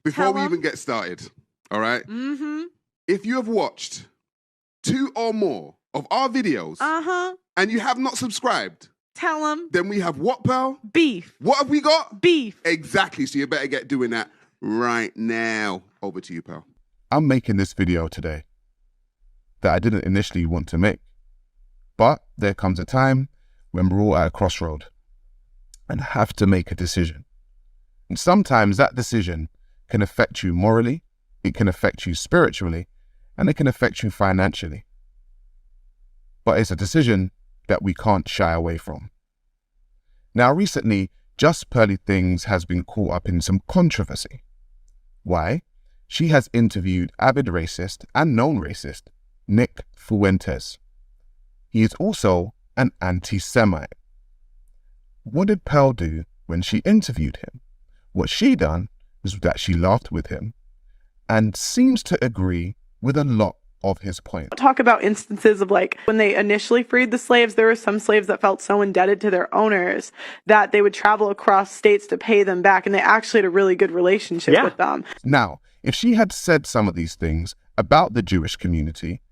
Before we even get started, all right? If you have watched 2 or more of our videos and you have not subscribed, tell them. Then we have what, Pearl? Beef. What have we got? Beef. Exactly. So you better get doing that right now. Over to you, Pearl. I'm making this video today that I didn't initially want to make. But there comes a time when we're all at a crossroad and have to make a decision. And sometimes that decision can affect you morally, it can affect you spiritually, and it can affect you financially. But it's a decision that we can't shy away from. Now, recently, Just Pearly Things has been caught up in some controversy. Why? She has interviewed avid racist and known racist Nick Fuentes. He is also an anti-Semite. What did Pearl do when she interviewed him? What she done was that she laughed with him and seems to agree with a lot of his points. Talk about instances of like when they initially freed the slaves, there were some slaves that felt so indebted to their owners that they would travel across states to pay them back, and they actually had a really good relationship with them. Now, if she had said some of these things about the Jewish community,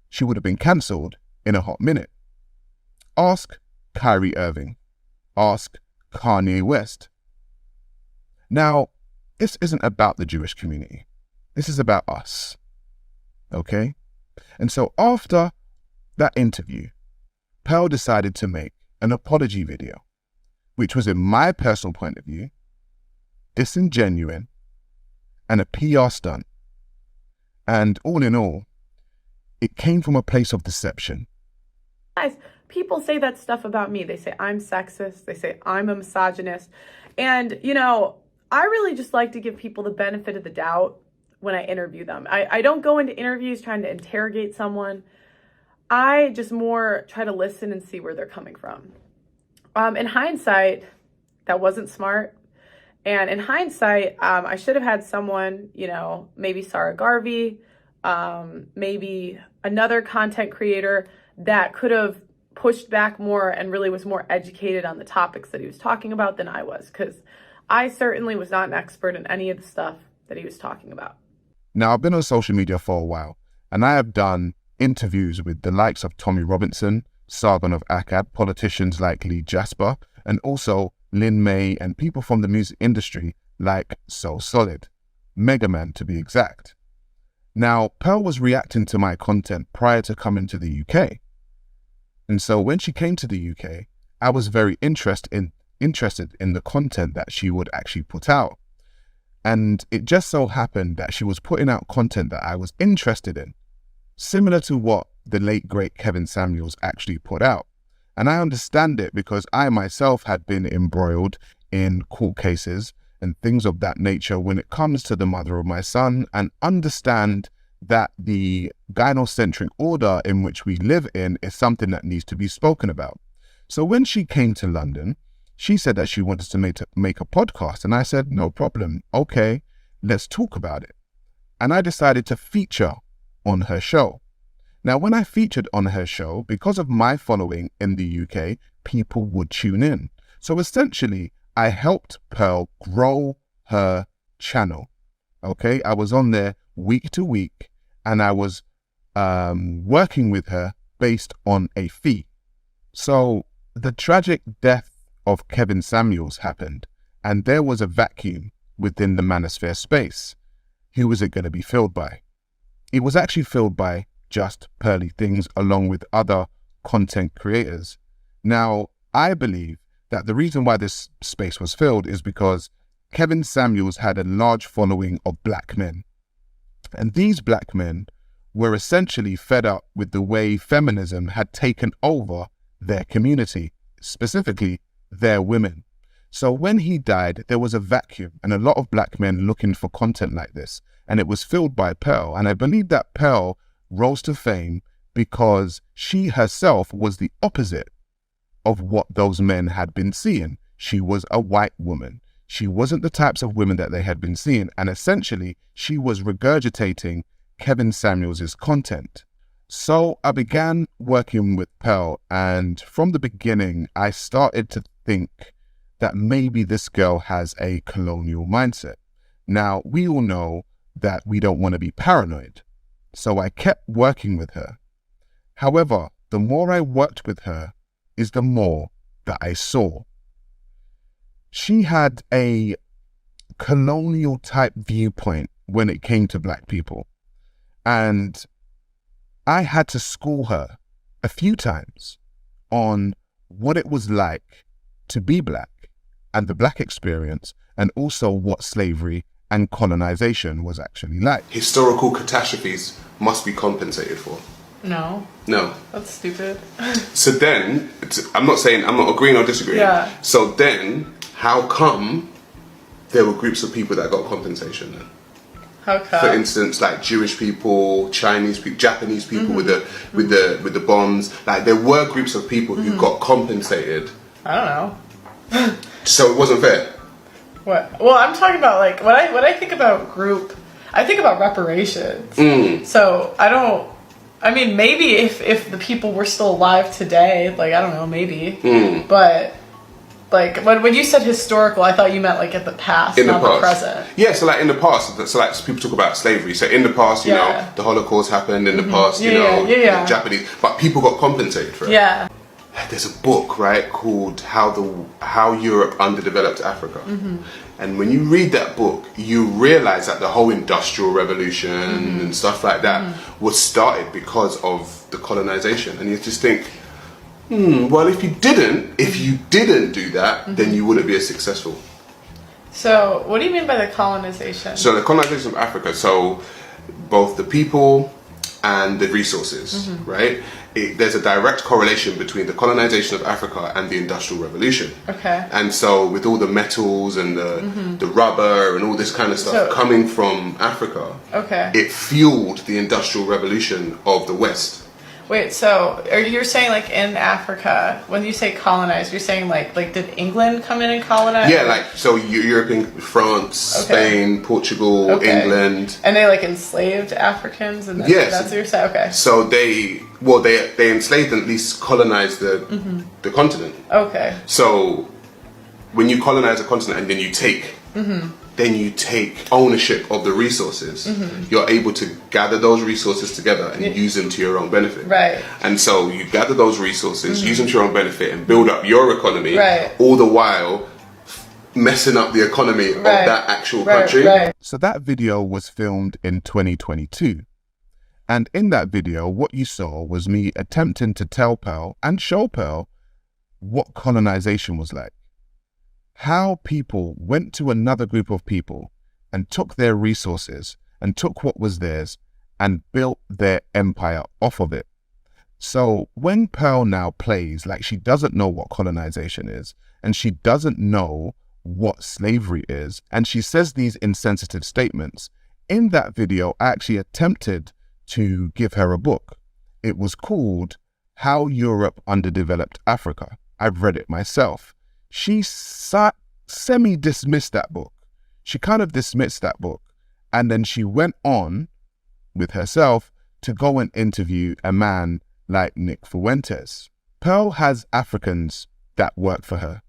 she would have been cancelled in a hot minute. Ask Kyrie Irving. Ask Kanye West. Now, this isn't about the Jewish community. This is about us. Okay? And so after that interview, Pearl decided to make an apology video, which was, in my personal point of view, disingenuous and a PR stunt. And all in all, it came from a place of deception. Guys, people say that stuff about me. They say I'm sexist. They say I'm a misogynist. And, you know, I really just like to give people the benefit of the doubt when I interview them. I don't go into interviews trying to interrogate someone. I just more try to listen and see where they're coming from. In hindsight, that wasn't smart. And in hindsight, I should have had someone, you know, maybe Sarah Garvey, maybe another content creator that could have pushed back more and really was more educated on the topics that he was talking about than I was, because I certainly was not an expert in any of the stuff that he was talking about. Now, I've been on social media for a while, and I have done interviews with the likes of Tommy Robinson, Sargon of Akkad, politicians like Lee Jasper, and also Lin May and people from the music industry like So Solid, Mega Man to be exact. Now, Pearl was reacting to my content prior to coming to the UK. And so when she came to the UK, I was very interested in the content that she would actually put out. And it just so happened that she was putting out content that I was interested in, similar to what the late great Kevin Samuels actually put out. And I understand it because I myself had been embroiled in court cases and things of that nature when it comes to the mother of my son, and understand that the gynocentric order in which we live in is something that needs to be spoken about. So when she came to London, she said that she wanted to make a podcast, and I said, no problem. Okay, let's talk about it. And I decided to feature on her show. Now, when I featured on her show, because of my following in the UK, people would tune in. So essentially, I helped Pearl grow her channel. Okay, I was on there week to week, and I was working with her based on a fee. So the tragic death of Kevin Samuels happened, and there was a vacuum within the manosphere space. Who was it going to be filled by? It was actually filled by Just Pearly Things, along with other content creators. Now, I believe that the reason why this space was filled is because Kevin Samuels had a large following of black men. And these black men were essentially fed up with the way feminism had taken over their community, specifically their women. So when he died, there was a vacuum and a lot of black men looking for content like this, and it was filled by Pearl. And I believe that Pearl rose to fame because she herself was the opposite of what those men had been seeing. She was a white woman. She wasn't the types of women that they had been seeing, and essentially she was regurgitating Kevin Samuels' content. So I began working with Pearl, and from the beginning, I started to think that maybe this girl has a colonial mindset. Now, we all know that we don't want to be paranoid, so I kept working with her. However, the more I worked with her is the more that I saw. She had a colonial type viewpoint when it came to black people. And I had to school her a few times on what it was like to be black and the black experience, and also what slavery and colonization was actually like. Historical catastrophes must be compensated for. No. No. That's stupid. So then, I'm not agreeing or disagreeing. Yeah. So then, how come there were groups of people that got compensation then? How come? For instance, like Jewish people, Chinese people, Japanese people with the bombs. Like there were groups of people who got compensated. I don't know. So it wasn't fair. What? Well, I'm talking about like when I think about group, I think about reparations. So I mean, maybe if the people were still alive today, like I don't know, maybe. But like when you said historical, I thought you meant like at the past, not the present. Yeah, so like in the past, so like people talk about slavery. So in the past, you know, the Holocaust happened. In the past, you know, the Japanese, but people got compensated for it. Yeah. There's a book, right, called How Europe Underdeveloped Africa. And when you read that book, you realize that the whole Industrial Revolution and stuff like that was started because of the colonization. And you just think, well, if you didn't do that, then you wouldn't be as successful. So what do you mean by the colonization? So the colonization of Africa, so both the people and the resources, right? There's a direct correlation between the colonization of Africa and the Industrial Revolution. Okay. And so with all the metals and the rubber and all this kind of stuff coming from Africa, it fueled the Industrial Revolution of the West. Wait, so you're saying like in Africa, when you say colonize, you're saying like did England come in and colonize? Yeah, like so European, France, Spain, Portugal, England. And they like enslaved Africans, and that's what you're saying. Okay. So they enslaved and at least colonized the continent. Okay. So when you colonize a continent and then you take ownership of the resources, you're able to gather those resources together and use them to your own benefit. Right. And so you gather those resources, use them to your own benefit and build up your economy, all the while messing up the economy of that actual country. Right. So that video was filmed in 2022. And in that video, what you saw was me attempting to tell Pearl and show Pearl what colonization was like. How people went to another group of people and took their resources and took what was theirs and built their empire off of it. So when Pearl now plays like she doesn't know what colonization is and she doesn't know what slavery is, and she says these insensitive statements, in that video I actually attempted to give her a book. It was called How Europe Underdeveloped Africa. I've read it myself. She semi-dismissed that book. She kind of dismissed that book. And then she went on with herself to go and interview a man like Nick Fuentes. Pearl has Africans that work for her.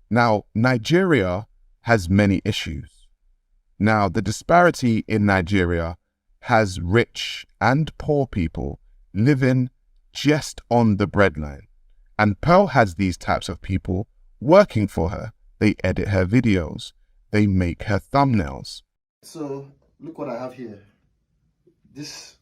Now, Nigeria has many issues. Now, the disparity in Nigeria has rich and poor people living just on the breadline. And Pearl has these types of people working for her. They edit her videos. They make her thumbnails. So look what I have here. This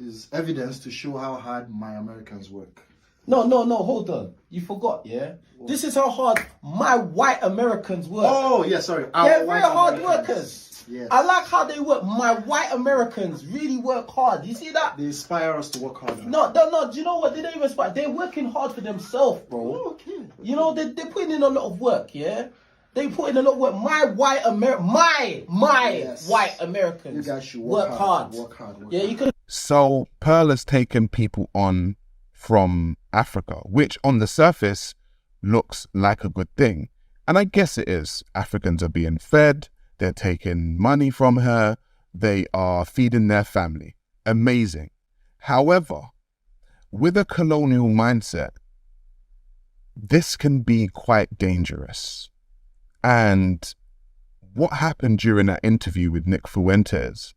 is evidence to show how hard my Americans work. No, hold on. You forgot, yeah? What? This is how hard my white Americans work. Oh, yeah, sorry. They're very hard workers. Yes. I like how they work. My white Americans really work hard. You see that? They inspire us to work harder. No. Do you know what? They don't even inspire. They're working hard for themselves, bro. Oh, okay. You know, they're putting in a lot of work, yeah? They put in a lot of work. My white Americans you guys should work hard. Work hard. Yeah, you could. So Pearl has taken people on from Africa, which on the surface looks like a good thing. And I guess it is. Africans are being fed. They're taking money from her. They are feeding their family. Amazing. However, with a colonial mindset, this can be quite dangerous. And what happened during that interview with Nick Fuentes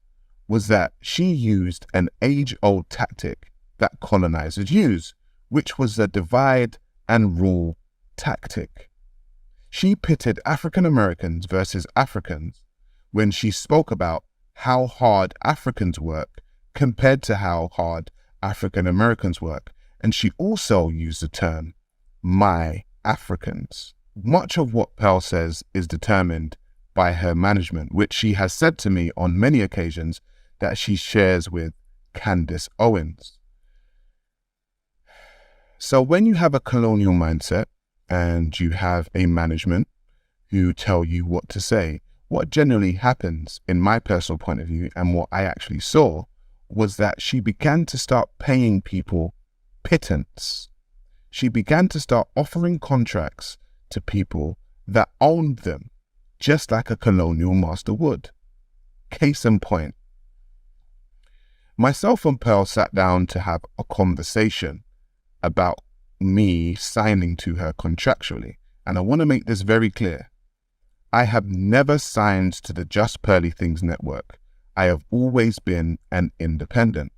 was that she used an age-old tactic that colonizers use, which was the divide and rule tactic. She pitted African Americans versus Africans when she spoke about how hard Africans work compared to how hard African Americans work. And she also used the term, my Africans. Much of what Pearl says is determined by her management, which she has said to me on many occasions that she shares with Candace Owens. So when you have a colonial mindset and you have a management who tell you what to say, what generally happens in my personal point of view and what I actually saw was that she began to start paying people pittance. She began to start offering contracts to people that owned them, just like a colonial master would. Case in point, myself and Pearl sat down to have a conversation about me signing to her contractually. And I want to make this very clear. I have never signed to the Just Pearly Things network. I have always been an independent.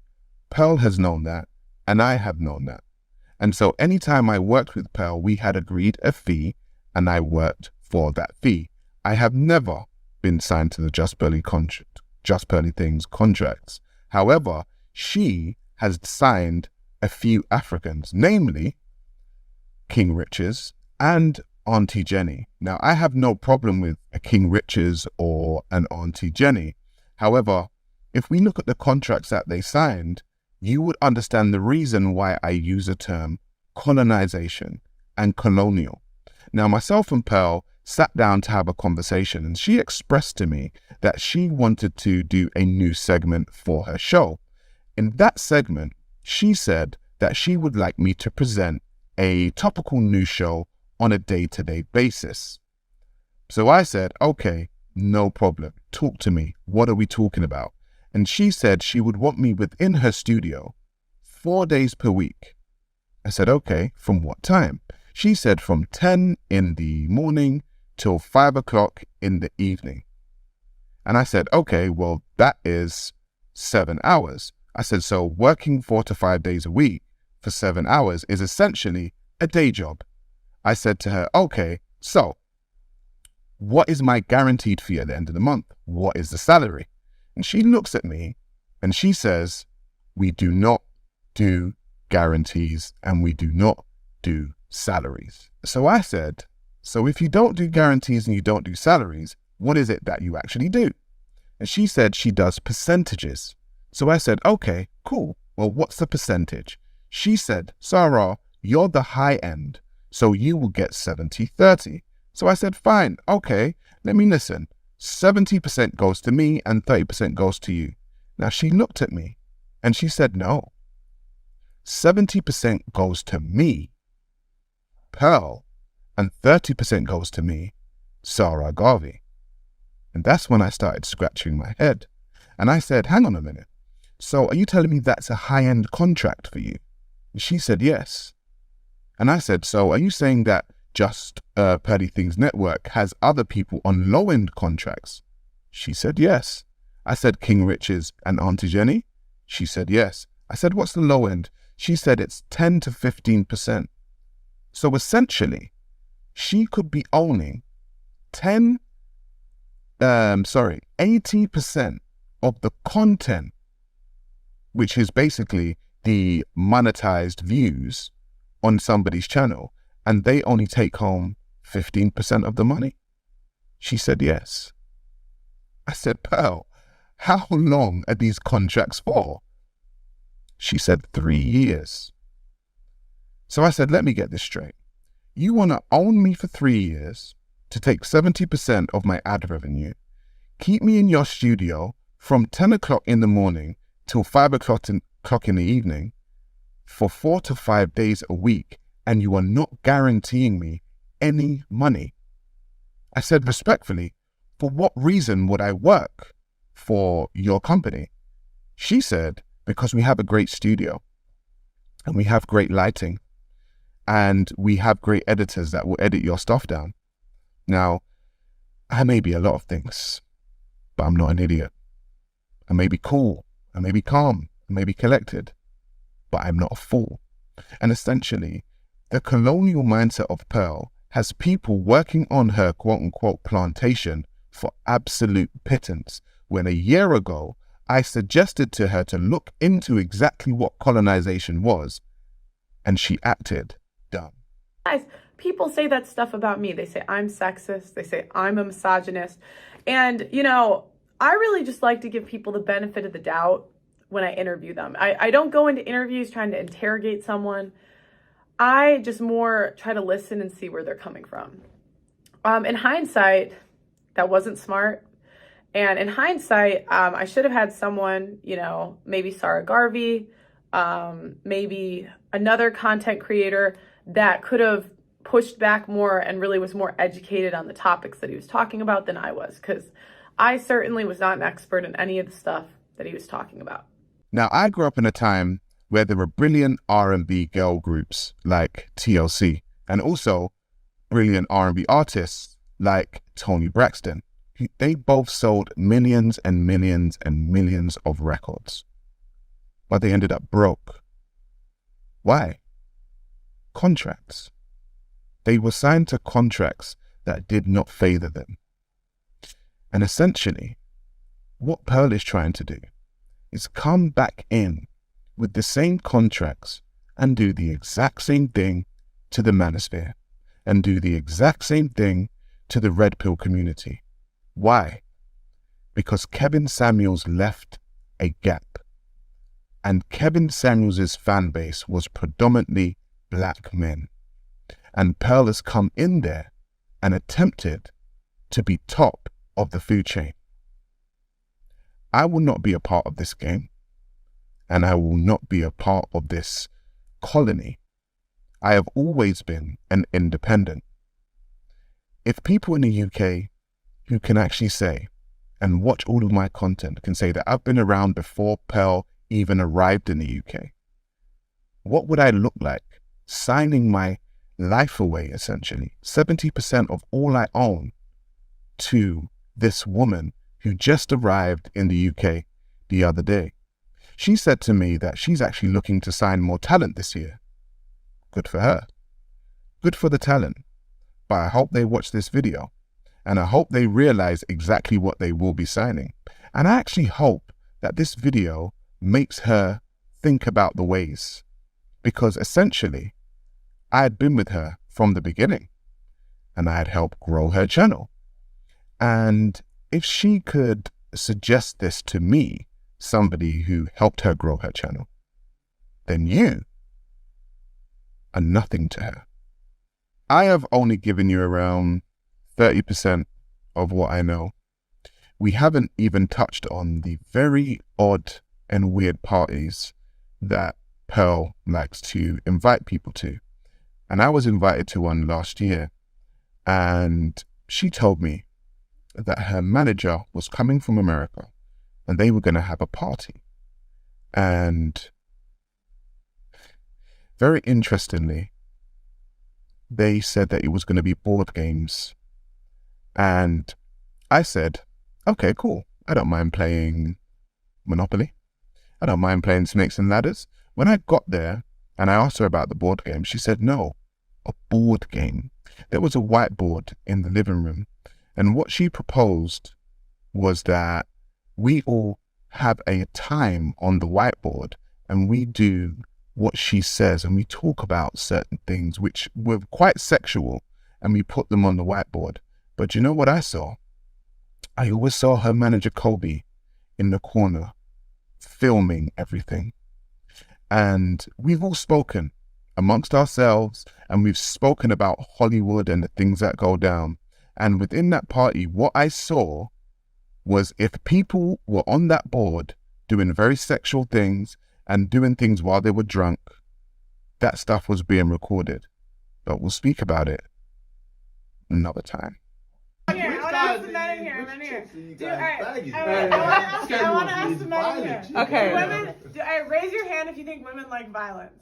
Pearl has known that, and I have known that. And so anytime I worked with Pearl, we had agreed a fee, and I worked for that fee. I have never been signed to the Just Pearly Things contracts. However, she has signed a few Africans, namely King Riches and Auntie Jenny. Now, I have no problem with a King Riches or an Auntie Jenny. However, if we look at the contracts that they signed, you would understand the reason why I use the term colonization and colonial. Now, myself and Pearl sat down to have a conversation, and she expressed to me that she wanted to do a new segment for her show. In that segment, she said that she would like me to present a topical news show on a day-to-day basis. So I said, okay, no problem. Talk to me. What are we talking about? And she said she would want me within her studio 4 days per week. I said, okay, from what time? She said from 10 in the morning till 5 o'clock in the evening. And I said, okay, well, that is 7 hours. I said, so working 4 to 5 days a week for 7 hours is essentially a day job. I said to her, okay, so what is my guaranteed fee at the end of the month? What is the salary? And she looks at me and she says, we do not do guarantees and we do not do salaries. So I said, so if you don't do guarantees and you don't do salaries, what is it that you actually do? And she said she does percentages. So I said, okay, cool. Well, what's the percentage? She said, Sarah, you're the high end, so you will get 70-30. So I said, fine, okay, let me listen. 70% goes to me and 30% goes to you. Now she looked at me and she said, no, 70% goes to me, Pearl, and 30% goes to me, Sarah Garvey. And that's when I started scratching my head. And I said, hang on a minute. So are you telling me that's a high-end contract for you? And she said, yes. And I said, so are you saying that Just Pearly Things Network has other people on low-end contracts? She said, yes. I said, King Riches and Auntie Jenny? She said, yes. I said, what's the low end? She said, it's 10 to 15%. So essentially, she could be owning 80% of the content, which is basically the monetized views on somebody's channel, and they only take home 15% of the money? She said, yes. I said, Pearl, how long are these contracts for? She said, 3 years. So I said, let me get this straight. You want to own me for 3 years to take 70% of my ad revenue, keep me in your studio from 10 o'clock in the morning till 5 o'clock in the evening for 4 to 5 days a week, and you are not guaranteeing me any money. I said respectfully, for what reason would I work for your company? She said, because we have a great studio and we have great lighting and we have great editors that will edit your stuff down. Now, I may be a lot of things, but I'm not an idiot. I may be cool, I may be calm, I may be collected, but I'm not a fool. And essentially, the colonial mindset of Pearl has people working on her quote-unquote plantation for absolute pittance, when a year ago, I suggested to her to look into exactly what colonization was, and she acted dumb. Guys, people say that stuff about me. They say I'm sexist. They say I'm a misogynist. And, you know, I really just like to give people the benefit of the doubt when I interview them. I don't go into interviews trying to interrogate someone. I just more try to listen and see where they're coming from. In hindsight, that wasn't smart. And in hindsight, I should have had someone, you know, maybe Sarah Garvey, maybe another content creator that could have pushed back more and really was more educated on the topics that he was talking about than I was, because I certainly was not an expert in any of the stuff that he was talking about. Now, I grew up in a time where there were brilliant R&B girl groups like TLC, and also brilliant R&B artists like Toni Braxton. They both sold millions and millions and millions of records, but they ended up broke. Why? Contracts. They were signed to contracts that did not favor them. And essentially, what Pearl is trying to do is come back in with the same contracts and do the exact same thing to the manosphere and do the exact same thing to the red pill community. Why? Because Kevin Samuels left a gap, and Kevin Samuels' fan base was predominantly black men, and Pearl has come in there and attempted to be top of the food chain. I will not be a part of this game, and I will not be a part of this colony. I have always been an independent. If people in the UK who can actually say and watch all of my content can say that I've been around before Pearl even arrived in the UK, what would I look like signing my life away, essentially, 70% of all I own, to this woman who just arrived in the UK the other day? She said to me that she's actually looking to sign more talent this year. Good for her. Good for the talent. But I hope they watch this video, and I hope they realize exactly what they will be signing. And I actually hope that this video makes her think about the ways, because essentially I had been with her from the beginning and I had helped grow her channel. And if she could suggest this to me, somebody who helped her grow her channel, then you are nothing to her. I have only given you around 30% of what I know. We haven't even touched on the very odd and weird parties that Pearl likes to invite people to. And I was invited to one last year, and she told me that her manager was coming from America and they were going to have a party. And very interestingly, they said that it was going to be board games. And I said, okay, cool. I don't mind playing Monopoly. I don't mind playing Snakes and Ladders. When I got there and I asked her about the board game, she said, no, a board game. There was a whiteboard in the living room. And what she proposed was that we all have a time on the whiteboard and we do what she says, and we talk about certain things which were quite sexual, and we put them on the whiteboard. But you know what I saw? I always saw her manager Kobe in the corner filming everything. And we've all spoken amongst ourselves, and we've spoken about Hollywood and the things that go down. And within that party, what I saw was, if people were on that board doing very sexual things and doing things while they were drunk, that stuff was being recorded. But we'll speak about it another time. Here, I want to ask the men in here. Men in here. I want to ask the men in here. Okay. Women, raise your hand if you think women like violence.